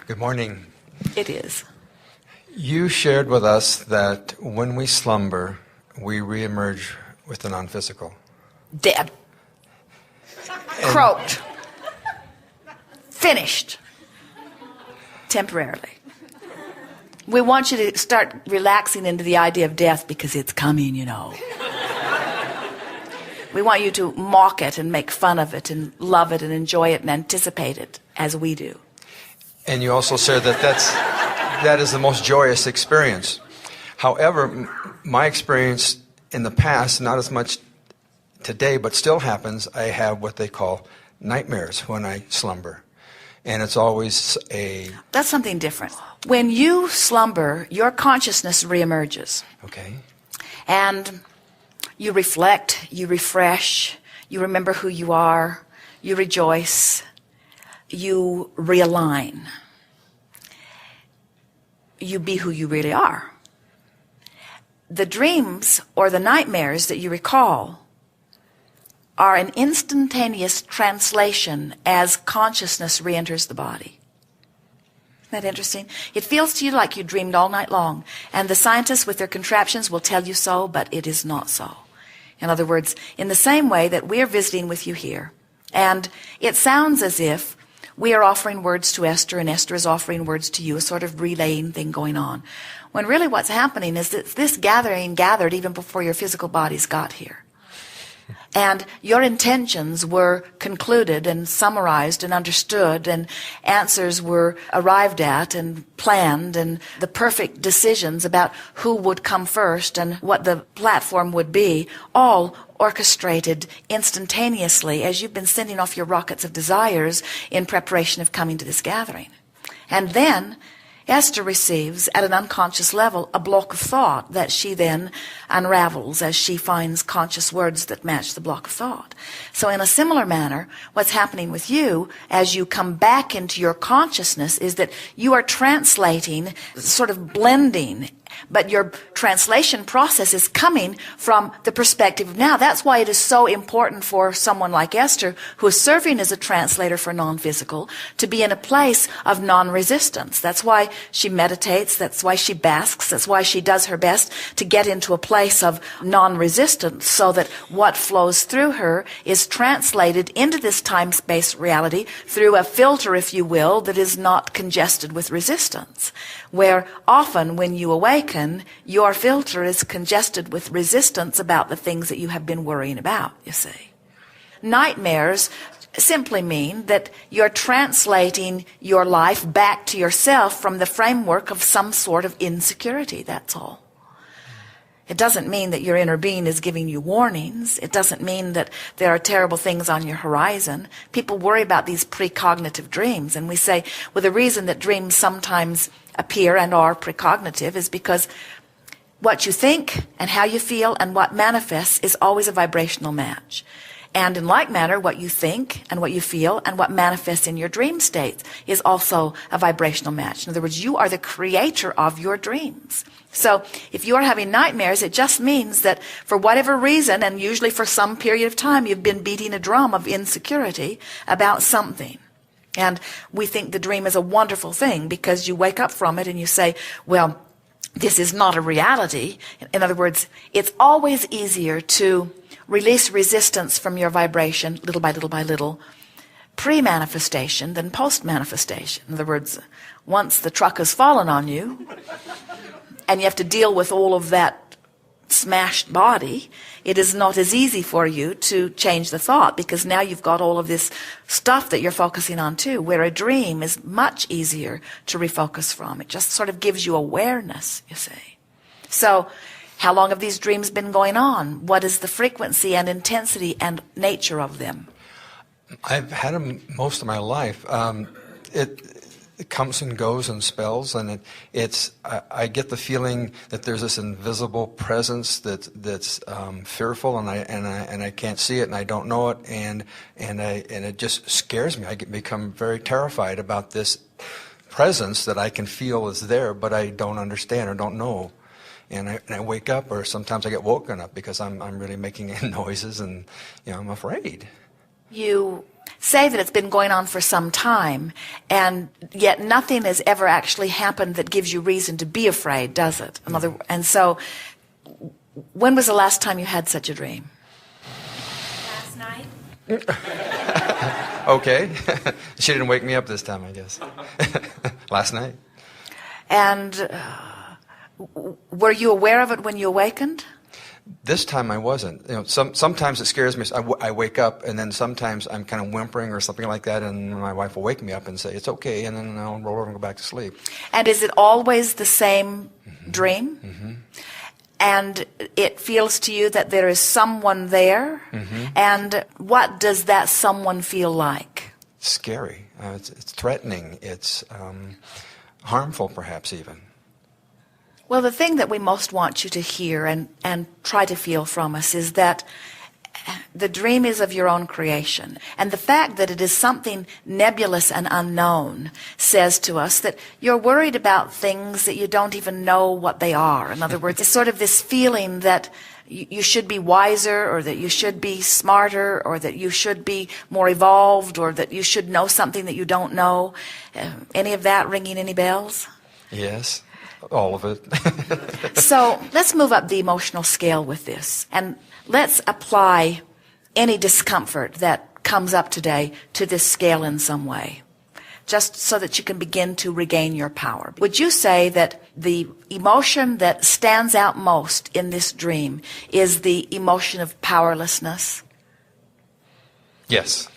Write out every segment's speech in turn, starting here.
Good morning. It is. You shared with us that when we slumber, we reemerge with the non-physical. Dead. Croaked. Finished. Temporarily. We want you to start relaxing into the idea of death because it's coming, you know. We want you to mock it and make fun of it and love it and enjoy it and anticipate it as we do. And you also said that that is the most joyous experience. However, my experience in the past, not as much today, but still happens, I have what they call nightmares when I slumber. And it's always That's something different. When you slumber, your consciousness reemerges. Okay. And you reflect, you refresh, you remember who you are, you rejoice, you realign. You be who you really are. The dreams or the nightmares that you recall are an instantaneous translation as consciousness re-enters the body. Isn't that interesting? It feels to you like you dreamed all night long, and the scientists with their contraptions will tell you so, but it is not so. In other words, in the same way that we're visiting with you here, and it sounds as if we are offering words to Esther, and Esther is offering words to you, a sort of relaying thing going on. When really what's happening is that this gathering gathered even before your physical bodies got here. And your intentions were concluded and summarized and understood, and answers were arrived at and planned, and the perfect decisions about who would come first and what the platform would be, all orchestrated instantaneously as you've been sending off your rockets of desires in preparation of coming to this gathering. And then Esther receives, at an unconscious level, a block of thought that she then unravels as she finds conscious words that match the block of thought. So in a similar manner, what's happening with you as you come back into your consciousness is that you are translating, sort of blending, but your translation process is coming from the perspective of now. That's why it is so important for someone like Esther, who is serving as a translator for non-physical, to be in a place of non-resistance. That's why she meditates, that's why she basks, that's why she does her best to get into a place of non-resistance, so that what flows through her is translated into this time-space reality through a filter, if you will, that is not congested with resistance. Where often when you awaken, your filter is congested with resistance about the things that you have been worrying about, you see. Nightmares simply mean that you're translating your life back to yourself from the framework of some sort of insecurity, that's all. It doesn't mean that your inner being is giving you warnings. It doesn't mean that there are terrible things on your horizon. People worry about these precognitive dreams, and we say, well, the reason that dreams sometimes appear and are precognitive is because what you think and how you feel and what manifests is always a vibrational match. And in like manner, what you think and what you feel and what manifests in your dream states is also a vibrational match. In other words, you are the creator of your dreams. So if you are having nightmares, it just means that for whatever reason, and usually for some period of time, you've been beating a drum of insecurity about something. And we think the dream is a wonderful thing because you wake up from it and you say, well, this is not a reality. In other words, it's always easier to release resistance from your vibration little by little by little, pre-manifestation than post-manifestation. In other words, once the truck has fallen on you and you have to deal with all of that smashed body, it is not as easy for you to change the thought because now you've got all of this stuff that you're focusing on too, where a dream is much easier to refocus from. It just sort of gives you awareness, you see. So how long have these dreams been going on? What is the frequency and intensity and nature of them? I've had them most of my life. It comes and goes in spells, and I get the feeling that there's this invisible presence that's fearful, and I can't see it, and I don't know it, and it just scares me. I become very terrified about this presence that I can feel is there, but I don't understand or don't know. And I wake up, or sometimes I get woken up because I'm really making noises, and I'm afraid. You say that it's been going on for some time, and yet nothing has ever actually happened that gives you reason to be afraid, does it? And so, when was the last time you had such a dream? Last night. Okay. She didn't wake me up this time, I guess. Last night. And were you aware of it when you awakened? This time I wasn't. Sometimes it scares me. I wake up, and then sometimes I'm kind of whimpering or something like that, and my wife will wake me up and say, it's okay, and then I'll roll over and go back to sleep. And is it always the same dream? Mm-hmm. And it feels to you that there is someone there? Mm-hmm. And what does that someone feel like? Scary. It's threatening. It's harmful, perhaps, even. Well, the thing that we most want you to hear and try to feel from us is that the dream is of your own creation. And the fact that it is something nebulous and unknown says to us that you're worried about things that you don't even know what they are. In other words, it's sort of this feeling that you should be wiser, or that you should be smarter, or that you should be more evolved, or that you should know something that you don't know. Any of that ringing any bells? Yes. All of it. So let's move up the emotional scale with this, and let's apply any discomfort that comes up today to this scale in some way, just so that you can begin to regain your power. Would you say that the emotion that stands out most in this dream is the emotion of powerlessness? Yes.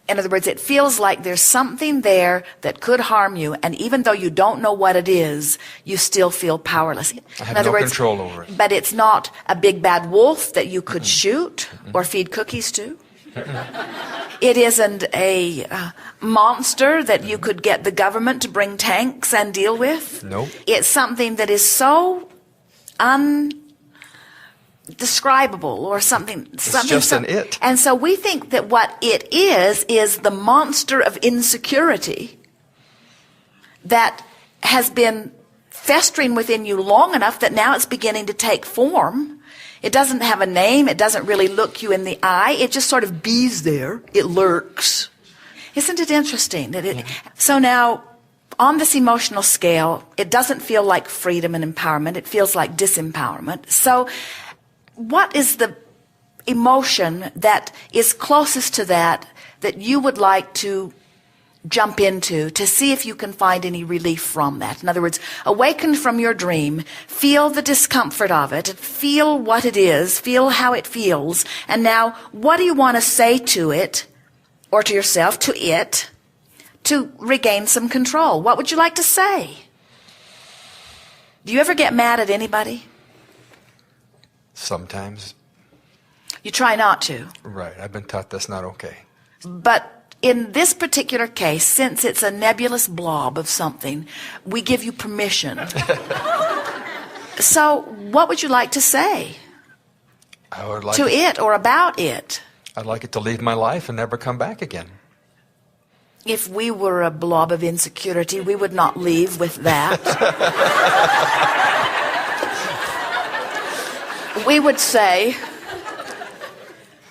In other words, it feels like there's something there that could harm you, and even though you don't know what it is, you still feel powerless. I have no control over it. But it's not a big bad wolf that you could shoot or feed cookies to. It isn't a monster that you could get the government to bring tanks and deal with. Nope. It's something that is so indescribable, or something. It's just an it. And so we think that what it is the monster of insecurity that has been festering within you long enough that now it's beginning to take form. It doesn't have a name. It doesn't really look you in the eye. It just sort of bees there. It lurks. Isn't it interesting? So now, on this emotional scale, it doesn't feel like freedom and empowerment. It feels like disempowerment. So what is the emotion that is closest to that you would like to jump into to see if you can find any relief from that? In other words, awaken from your dream, feel the discomfort of it, feel what it is, feel how it feels, and now what do you want to say to it, or to yourself, to it, to regain some control? What would you like to say? Do you ever get mad at anybody? Sometimes. You try not to. Right. I've been taught that's not okay. But in this particular case, since it's a nebulous blob of something, we give you permission. So what would you like to say I would like to it or about it? I'd like it to leave my life and never come back again. If we were a blob of insecurity, we would not leave with that. We would say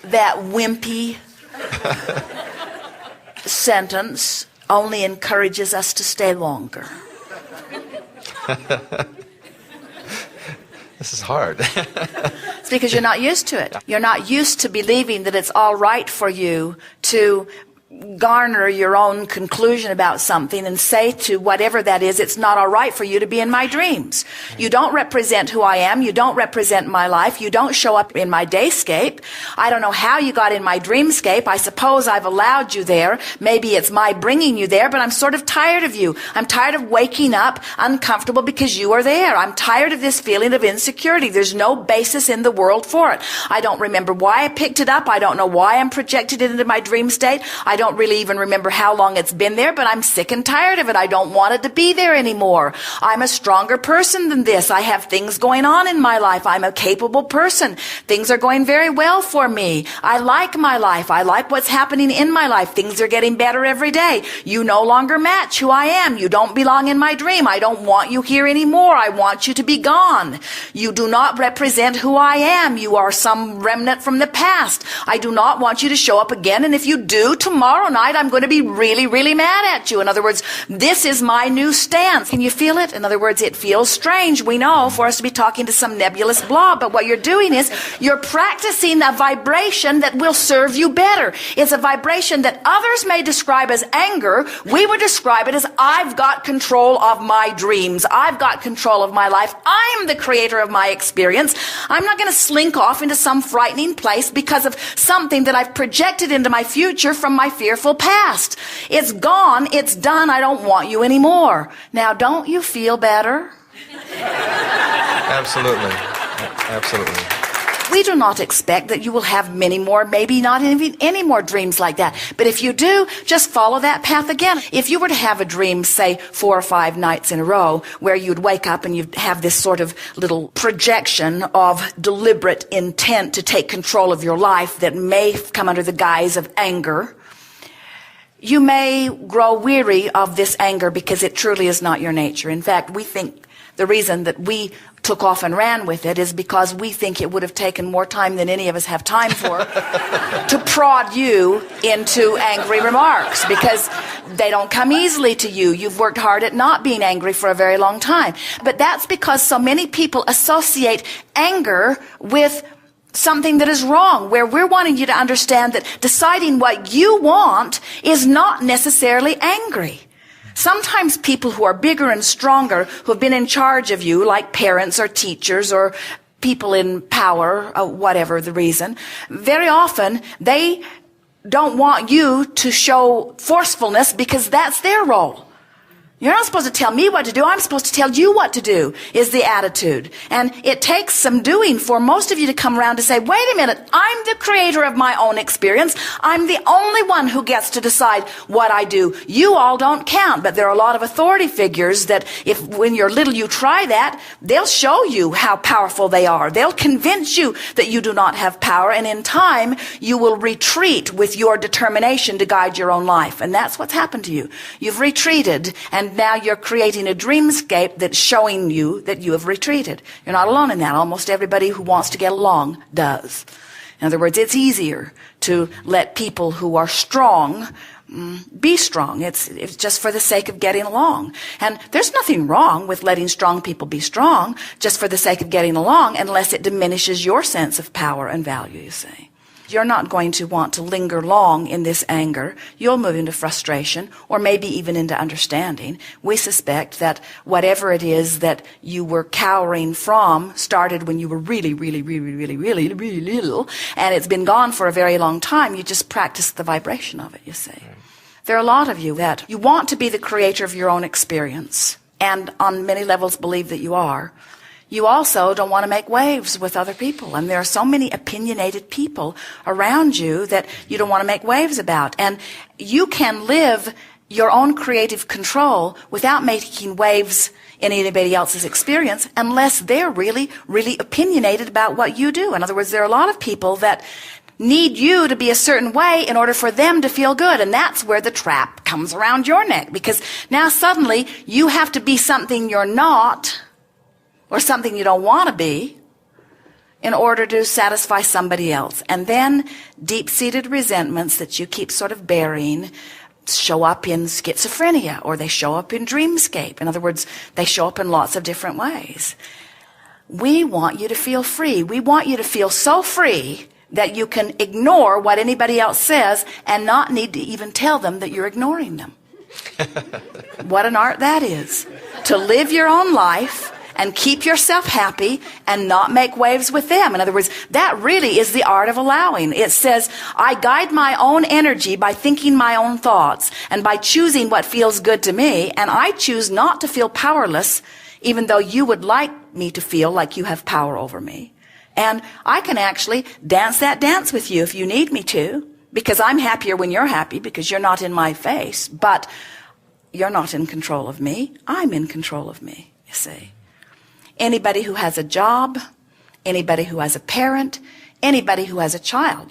that wimpy sentence only encourages us to stay longer. This is hard. It's because you're not used to it. You're not used to believing that it's all right for you to garner your own conclusion about something and say to whatever that is, it's not all right for you to be in my dreams. You don't represent who I am. You don't represent my life. You don't show up in my dayscape. I don't know how you got in my dreamscape. I suppose I've allowed you there. Maybe it's my bringing you there, but I'm sort of tired of you. I'm tired of waking up uncomfortable because you are there. I'm tired of this feeling of insecurity. There's no basis in the world for it. I don't remember why I picked it up. I don't know why I'm projected into my dream state. I don't really even remember how long it's been there, but I'm sick and tired of it. I don't want it to be there anymore. I'm a stronger person than this. I have things going on in my life. I'm a capable person. Things are going very well for me. I like my life. I like what's happening in my life. Things are getting better every day. You no longer match who I am. You don't belong in my dream. I don't want you here anymore. I want you to be gone. You do not represent who I am. You are some remnant from the past. I do not want you to show up again. And if you do, tomorrow night, I'm going to be really, really mad at you. In other words, this is my new stance. Can you feel it? In other words, it feels strange, we know, for us to be talking to some nebulous blob. But what you're doing is you're practicing a vibration that will serve you better. It's a vibration that others may describe as anger. We would describe it as I've got control of my dreams. I've got control of my life. I'm the creator of my experience. I'm not going to slink off into some frightening place because of something that I've projected into my future from my fearful past. It's gone. It's done. I don't want you anymore. Now, don't you feel better? Absolutely. Absolutely. We do not expect that you will have many more, maybe not even any more dreams like that. But if you do, just follow that path again. If you were to have a dream, say 4 or 5 nights in a row, where you'd wake up and you'd have this sort of little projection of deliberate intent to take control of your life that may come under the guise of anger, you may grow weary of this anger because it truly is not your nature. In fact, we think the reason that we took off and ran with it is because we think it would have taken more time than any of us have time for to prod you into angry remarks, because they don't come easily to you. You've worked hard at not being angry for a very long time. But that's because so many people associate anger with something that is wrong, where we're wanting you to understand that deciding what you want is not necessarily angry. Sometimes people who are bigger and stronger, who have been in charge of you, like parents or teachers or people in power, whatever the reason, very often they don't want you to show forcefulness because that's their role. You're not supposed to tell me what to do. I'm supposed to tell you what to do, is the attitude. And it takes some doing for most of you to come around to say, wait a minute, I'm the creator of my own experience. I'm the only one who gets to decide what I do. You all don't count. But there are a lot of authority figures that if when you're little you try that, they'll show you how powerful they are. They'll convince you that you do not have power. And in time, you will retreat with your determination to guide your own life. And that's what's happened to you. You've retreated, and now you're creating a dreamscape that's showing you that you have retreated. You're not alone in that. Almost everybody who wants to get along does. In other words, it's easier to let people who are strong be strong. It's just for the sake of getting along. And there's nothing wrong with letting strong people be strong just for the sake of getting along, unless it diminishes your sense of power and value, you see. You're not going to want to linger long in this anger. You'll move into frustration, or maybe even into understanding. We suspect that whatever it is that you were cowering from started when you were really, really, really, really, really, really little, and it's been gone for a very long time. You just practice the vibration of it, you see. There are a lot of you that you want to be the creator of your own experience, and on many levels believe that you are. You also don't want to make waves with other people. And there are so many opinionated people around you that you don't want to make waves about. And you can live your own creative control without making waves in anybody else's experience unless they're really, really opinionated about what you do. In other words, there are a lot of people that need you to be a certain way in order for them to feel good. And that's where the trap comes around your neck. Because now suddenly you have to be something you're not, or something you don't want to be, in order to satisfy somebody else. And then deep-seated resentments that you keep sort of burying show up in schizophrenia, or they show up in dreamscape. In other words, they show up in lots of different ways. We want you to feel free. We want you to feel so free that you can ignore what anybody else says and not need to even tell them that you're ignoring them. What an art that is. To live your own life and keep yourself happy and not make waves with them. In other words, that really is the art of allowing. It says, I guide my own energy by thinking my own thoughts and by choosing what feels good to me, and I choose not to feel powerless, even though you would like me to feel like you have power over me. And I can actually dance that dance with you if you need me to. because I'm happier when you're happy because you're not in my face, but you're not in control of me. I'm in control of me, you see. Anybody who has a job, anybody who has a parent, anybody who has a child,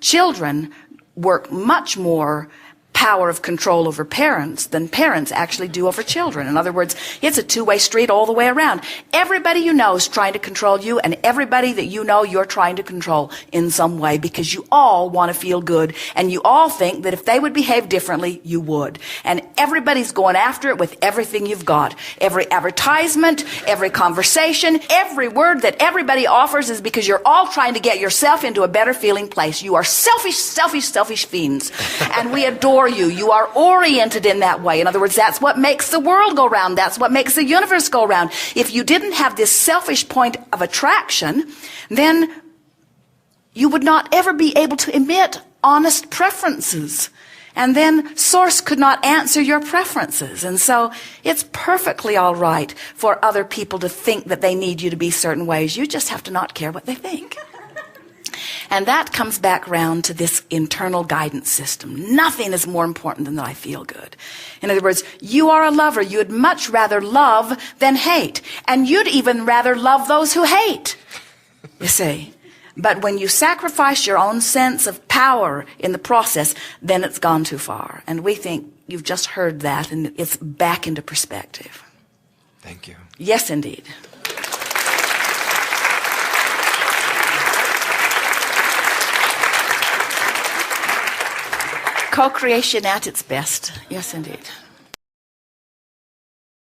children work much more power of control over parents than parents actually do over children. In other words, it's a two-way street all the way around. Everybody you know is trying to control you, and everybody that you know you're trying to control in some way, because you all want to feel good, and you all think that if they would behave differently, you would. And everybody's going after it with everything you've got. Every advertisement, every conversation, every word that everybody offers is because you're all trying to get yourself into a better feeling place. You are selfish, selfish, selfish fiends. And we adore you. You are oriented in that way. In other words, that's what makes the world go round. That's what makes the universe go round. If you didn't have this selfish point of attraction, then you would not ever be able to emit honest preferences. And then Source could not answer your preferences. And so it's perfectly all right for other people to think that they need you to be certain ways. You just have to not care what they think. And that comes back round to this internal guidance system. Nothing is more important than that I feel good. In other words, you are a lover. You'd much rather love than hate. And you'd even rather love those who hate, you see. But when you sacrifice your own sense of power in the process, then it's gone too far. And we think you've just heard that, and it's back into perspective. Thank you. Yes, indeed. Co-creation at its best. Yes, indeed.